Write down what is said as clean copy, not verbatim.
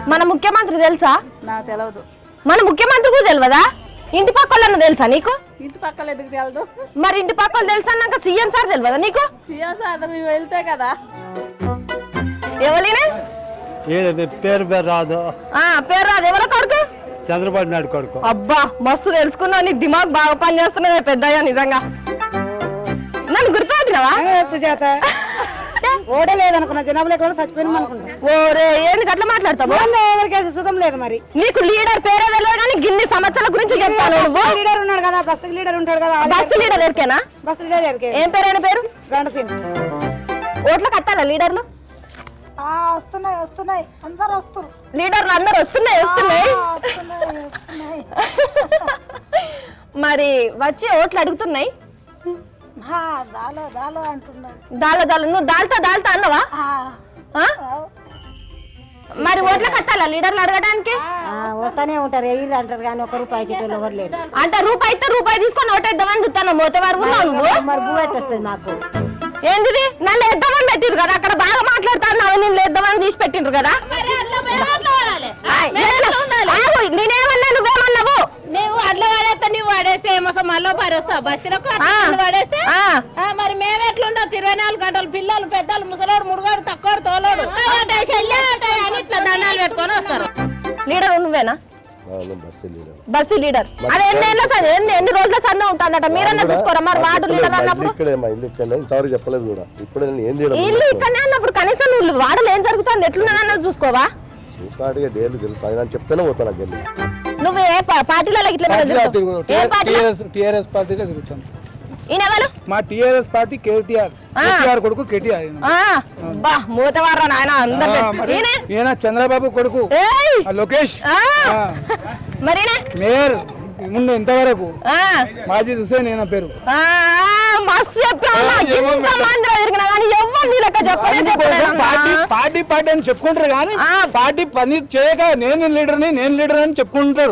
మన ముఖ్యమంత్రి తెలుసా? నాకు తెలియదు. మన ముఖ్యమంత్రి కూడా తెలియదా? ఇంటి పక్కన తెలుసా నీకు? ఇంటి పక్కల ఎందుకు తెలియదు? మరి ఇంటి పక్కన తెలుసా అన్నాక సీఎం సార్ తెలియదా నీకు? సీఎం సార్ నువ్వు వెళ్తే కదా. ఎవరినే పేరు రాదు. పేరు రాదు. ఎవరో కొడుకు? చంద్రబాబు నాయుడు కొడుకు. అబ్బా మస్తు తెలుసుకున్నావు. నీకు దిమాగ్ బాగా పని చేస్తున్నదే పెద్దయ్యా నిజంగా. నన్ను గుర్తుపట్టినావా? సుజాత ఓడలేదనుకున్నా, జనాభా కూడా చచ్చిపోయినా అనుకున్నా. ఓరే ఏంది అట్లా మాట్లాడతావు? ఎవరికైతే సుఖం లేదు. మరి నీకు లీడర్ పేరే తెలియదు కానీ గిన్ని సంవత్సరాల గురించి చెప్తాను. లీడర్ ఉన్నాడు కదా, బస్తీ లీడర్ ఉంటాడు కదా. బస్తీ లీడర్ ఎరికేనా? బస్తీ లీడర్ ఎరికే. ఏం పేరు? ఆయన పేరు గండసీన్. ఓట్లకు వస్తారా లీడర్లు? వస్తున్నాయి వస్తున్నాయి, అందరు వస్తారు. లీడర్లు అందరు వస్తున్నాయి. మరి వచ్చి ఓట్లు అడుగుతున్నాయి. దాలో నువ్వు దాల్తా అన్నవా? మరి ఓట్లకు వస్తాలా లీడర్లు అడగడానికి? వస్తానే ఉంటారు, ఎయ్యి అంటారు కానీ ఒక రూపాయి చెట్లు ఎవరు లేదు. అంటే రూపాయి తీసుకొని ఓటేద్దామని చూస్తాను. మోతవారు ఉన్నావు నువ్వు. మరి భూ పెట్టేస్తుంది మాకు. ఏంటిది? నన్ను వేద్దామని పెట్టిరు కదా, అక్కడ బాగా మాట్లాడుతాను. నేను వేద్దామని తీసి పెట్టిండ్రు కదా. నేనేమన్నా నువ్వేమన్నావు? నువ్వు అట్లా వాడేస్తా, నువ్వు వాడేస్తే ఏమో మళ్ళీ పరేస్తావు బస్సులో వాడేస్తే. మరి మేము ఎట్లుండొచ్చు? 24 గంటలు పిల్లలు పెద్దలు ముసలోడు ముడుగాడు తక్కువ తోలోడు అని ఇట్లా దండాలు పెట్టుకొని వస్తారు. లీడర్ నువ్వేనా? బస్తీ లీడర్. అదే ఎన్ని రోజుల సన్న ఉంటుందట. మీరన్నా చూసుకోరా మరి వార్డు లీడర్ అన్నప్పుడు. ఇల్లు ఇక్కడనే అన్నప్పుడు కనీసం నువ్వు వాడలు ఏం జరుగుతుంది ఎట్లున్నదన్నది చూసుకోవా? చెప్తానే పోతాను. నువ్వు ఏ పార్టీలో మా టీఆర్ఎస్ పార్టీ కేటీఆర్ కొడుకు కేటీఆర్. మూతవారా నాయన అందరు. ఈయన చంద్రబాబు కొడుకు లోకేష్. మరీనా మేయర్ ముందు ఇంతవరకు మాజీ హుసేన్ ఈయన పేరు. పార్టీ అని చెప్పుకుంటారు కానీ పార్టీ పని చేయక నేను లీడర్ అని చెప్పుకుంటారు.